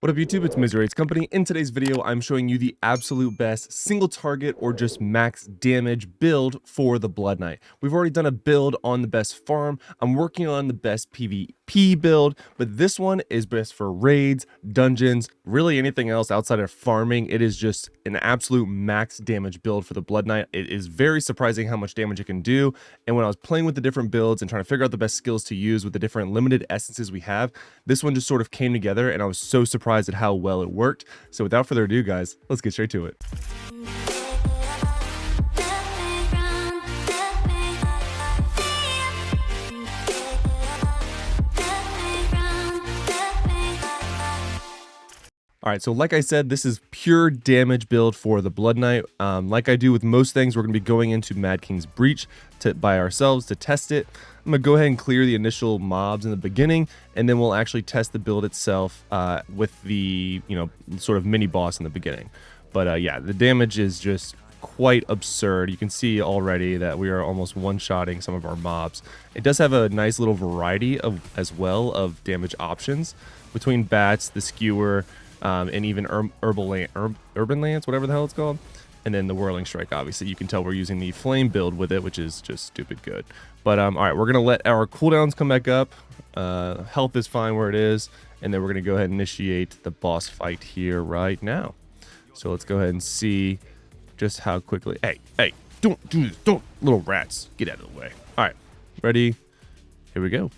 What up YouTube, it's Miserate's Company. In today's video, I'm showing you the absolute best single target or just max damage build for the Blood Knight. We've already done a build on the best farm. I'm working on the best PvP build, but this one is best for raids, dungeons, really anything else outside of farming. It is just an absolute max damage build for the Blood Knight. It is very surprising how much damage it can do. And when I was playing with the different builds and trying to figure out the best skills to use with the different limited essences we have, this one just sort of came together and I was so surprised at how well it worked. So without further ado, guys, let's get straight to it. All right, so like I said, this is pure damage build for the Blood Knight. Like I do with most things, we're going to be going into Mad King's Breach by ourselves to test it. I'm going to go ahead and clear the initial mobs in the beginning, and then we'll actually test the build itself with the, sort of mini boss in the beginning. But yeah, the damage is just quite absurd. You can see already that we are almost one-shotting some of our mobs. It does have a nice little variety as well of damage options between bats, the skewer, and even urban lance, whatever the hell it's called, and then the whirling strike. Obviously you can tell we're using the flame build with it, which is just stupid good. But all right, we're gonna let our cooldowns come back up. Health is fine where it is, and then we're gonna go ahead and initiate the boss fight here right now. So let's go ahead and see just how quickly. Hey, don't do this, don't, little rats, get out of the way. All right, ready, here we go.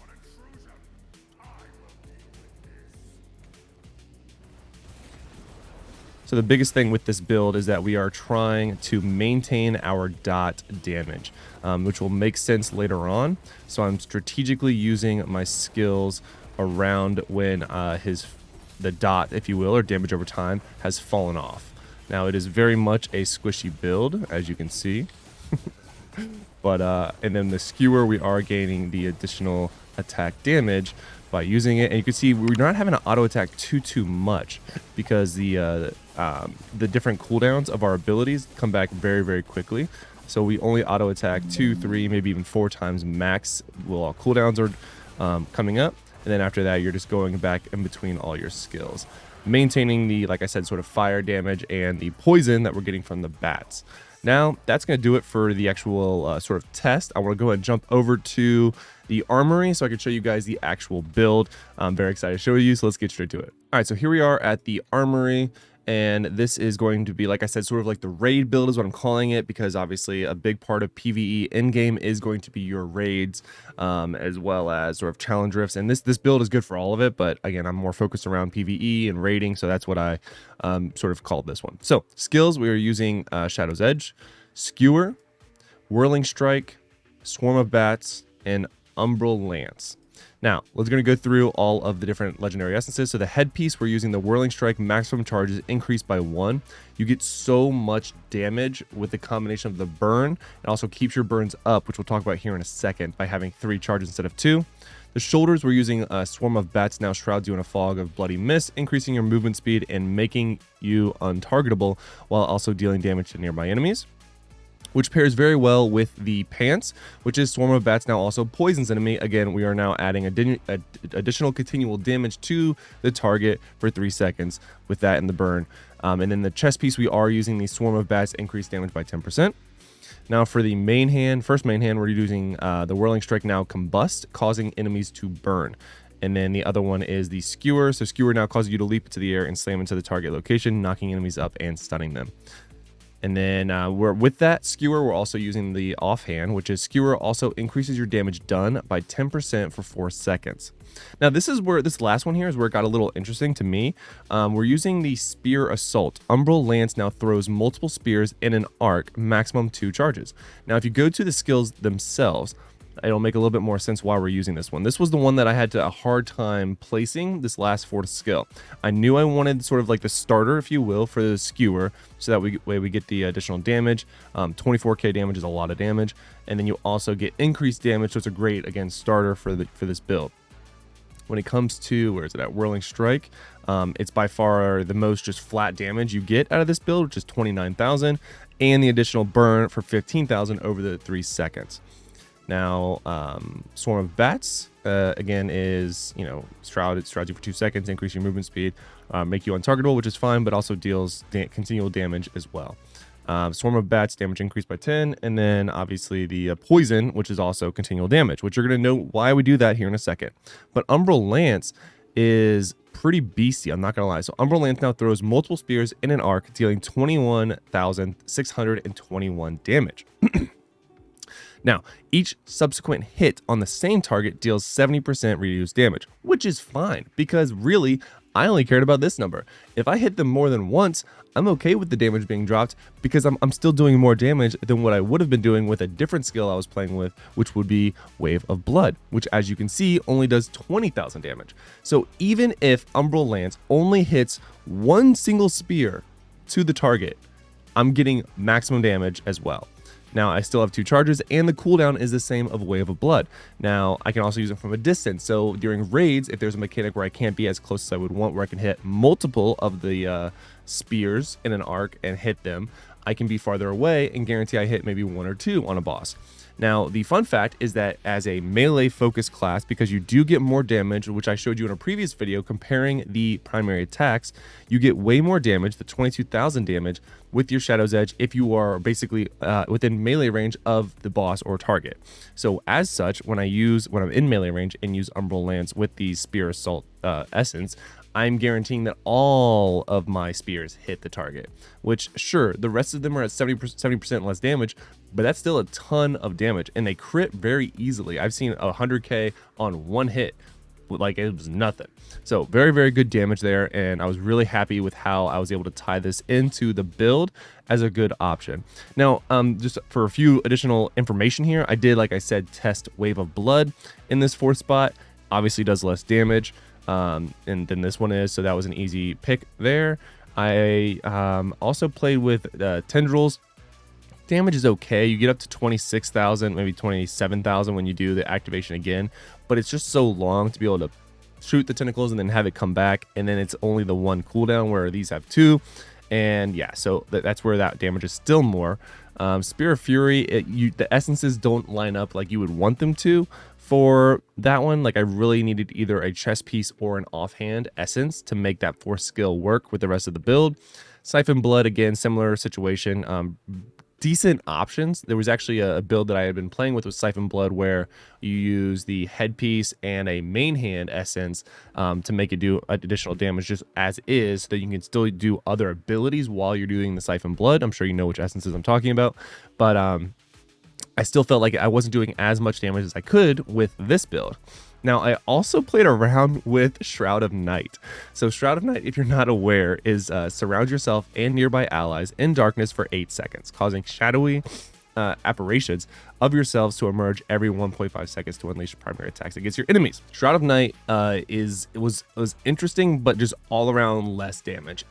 So the biggest thing with this build is that we are trying to maintain our dot damage, which will make sense later on. So I'm strategically using my skills around when the dot, if you will, or damage over time, has fallen off. Now it is very much a squishy build, as you can see. But and then the skewer, we are gaining the additional attack damage by using it, and you can see we're not having to auto attack too much because the different cooldowns of our abilities come back very quickly. So we only auto attack 2, 3, maybe even 4 times max while all cooldowns are coming up, and then after that you're just going back in between all your skills, maintaining the, like I said, sort of fire damage and the poison that we're getting from the bats. Now that's going to do it for the actual sort of test. I want to go ahead and jump over to the armory so I can show you guys the actual build. I'm very excited to show you, so let's get straight to it. All right, so here we are at the armory, and this is going to be, like I said, sort of like the raid build is what I'm calling it, because obviously a big part of PvE in-game is going to be your raids, as well as sort of challenge rifts, and this build is good for all of it, but again, I'm more focused around PvE and raiding, so that's what I sort of called this one. So skills, we are using Shadow's Edge, Skewer, Whirling Strike, Swarm of Bats, and Umbral Lance. Now, we're going to go through all of the different legendary essences. So the headpiece, we're using the Whirling Strike, maximum charges increased by 1. You get so much damage with the combination of the burn. It also keeps your burns up, which we'll talk about here in a second, by having 3 charges instead of 2. The shoulders, we're using a Swarm of Bats, now shrouds you in a fog of bloody mist, increasing your movement speed and making you untargetable while also dealing damage to nearby enemies, which pairs very well with the pants, which is Swarm of Bats now also poisons enemy. Again, we are now adding additional continual damage to the target for 3 seconds with that in the burn. And then the chest piece, we are using the Swarm of Bats, increased damage by 10%. Now for the main hand, first main hand, we're using the Whirling Strike, now combust, causing enemies to burn. And then the other one is the Skewer. So Skewer now causes you to leap into the air and slam into the target location, knocking enemies up and stunning them. And then with that Skewer, we're also using the offhand, which is Skewer also increases your damage done by 10% for 4 seconds. Now this is where this last one here is where it got a little interesting to me. We're using the Spear Assault. Umbral Lance now throws multiple spears in an arc, maximum 2 charges. Now if you go to the skills themselves, it'll make a little bit more sense why we're using this one. This was the one that I had a hard time placing, this last 4th skill. I knew I wanted sort of like the starter, if you will, for the Skewer, so that way we get the additional damage. 24k damage is a lot of damage, and then you also get increased damage, so it's a great, again, starter for this build. When it comes to, where is it at, Whirling Strike, it's by far the most just flat damage you get out of this build, which is 29,000, and the additional burn for 15,000 over the 3 seconds. Now, Swarm of Bats, again, is, shrouds you for 2 seconds, increase your movement speed. make you untargetable, which is fine, but also deals continual damage as well. Swarm of Bats, damage increased by 10, and then obviously the poison, which is also continual damage, which you're going to know why we do that here in a second. But Umbral Lance is pretty beastie, I'm not going to lie. So Umbral Lance now throws multiple spears in an arc, dealing 21,621 damage. Now, each subsequent hit on the same target deals 70% reduced damage, which is fine, because really, I only cared about this number. If I hit them more than once, I'm okay with the damage being dropped, because I'm still doing more damage than what I would have been doing with a different skill I was playing with, which would be Wave of Blood, which, as you can see, only does 20,000 damage. So even if Umbral Lance only hits one single spear to the target, I'm getting maximum damage as well. Now, I still have 2 charges, and the cooldown is the same of Wave of Blood. Now, I can also use it from a distance. So during raids, if there's a mechanic where I can't be as close as I would want, where I can hit multiple of the spears in an arc and hit them, I can be farther away and guarantee I hit maybe 1 or 2 on a boss. Now, the fun fact is that as a melee focused class, because you do get more damage, which I showed you in a previous video comparing the primary attacks, you get way more damage, the 22,000 damage, with your Shadow's Edge if you are basically within melee range of the boss or target. So as such, when I'm in melee range and use Umbral Lance with the Spear Assault essence, I'm guaranteeing that all of my spears hit the target, which sure, the rest of them are at 70% less damage, but that's still a ton of damage, and they crit very easily. I've seen 100k on one hit, like it was nothing. So very, very good damage there, and I was really happy with how I was able to tie this into the build as a good option. Now, just for a few additional information here, I did, like I said, test Wave of Blood in this 4th spot. Obviously does less damage and then this one is, so that was an easy pick there. I also played with Tendrils. Damage is okay. You get up to 26,000, maybe 27,000 when you do the activation again, but it's just so long to be able to shoot the tentacles and then have it come back, and then it's only the 1 cooldown where these have 2. And yeah, so that's where that damage is still more. Spear of Fury, the essences don't line up like you would want them to for that one. Like, I really needed either a chest piece or an offhand essence to make that 4th skill work with the rest of the build. Siphon Blood, again, similar situation. Decent options. There was actually a build that I had been playing with Siphon Blood where you use the headpiece and a main hand essence to make it do additional damage just as is, so that you can still do other abilities while you're doing the Siphon Blood. I'm sure you know which essences I'm talking about, but I still felt like I wasn't doing as much damage as I could with this build. Now, I also played around with Shroud of Night. So Shroud of Night, if you're not aware, is surround yourself and nearby allies in darkness for 8 seconds, causing shadowy apparitions of yourselves to emerge every 1.5 seconds to unleash primary attacks against your enemies. Shroud of Night was interesting, but just all around less damage.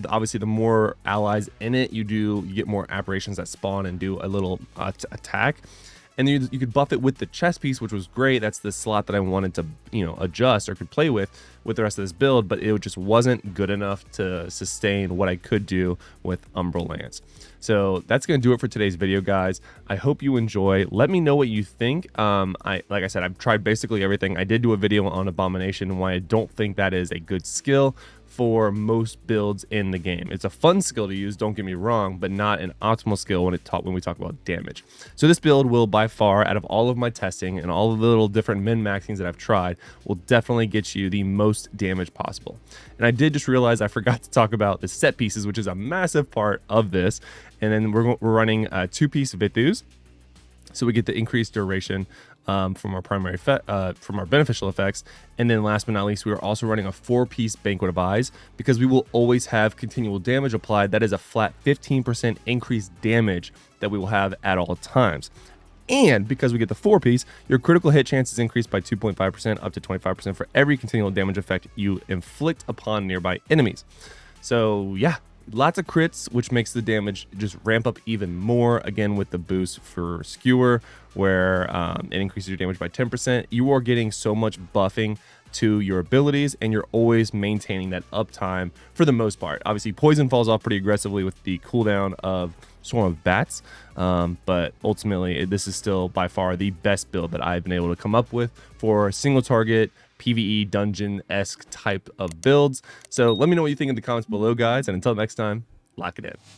Obviously, the more allies in it you get more apparitions that spawn and do a little attack. And you could buff it with the chest piece, which was great. That's the slot that I wanted to, adjust or could play with the rest of this build, but it just wasn't good enough to sustain what I could do with Umbral Lance. So that's going to do it for today's video, guys. I hope you enjoy. Let me know what you think. Like I said, I've tried basically everything. I did do a video on Abomination and why I don't think that is a good skill for most builds in the game. It's a fun skill to use, don't get me wrong, but not an optimal skill when we talk about damage. So this build will, by far, out of all of my testing and all of the little different min-maxings that I've tried, will definitely get you the most damage possible. And I did just realize I forgot to talk about the set pieces, which is a massive part of this. And then we're running 2-piece Vithus, so we get the increased duration from our primary from our beneficial effects. And then last but not least, we are also running a 4-piece Banquet of Eyes, because we will always have continual damage applied. That is a flat 15% increased damage that we will have at all times. And because we get the 4-piece, your critical hit chance is increased by 2.5% up to 25% for every continual damage effect you inflict upon nearby enemies. So yeah, lots of crits, which makes the damage just ramp up even more. Again, with the boost for Skewer, where it increases your damage by 10%. You are getting so much buffing to your abilities, and you're always maintaining that uptime for the most part. Obviously, Poison falls off pretty aggressively with the cooldown of Swarm of Bats, but ultimately, this is still by far the best build that I've been able to come up with for single target PvE dungeon-esque type of builds. So let me know what you think in the comments below, guys. And until next time, lock it in.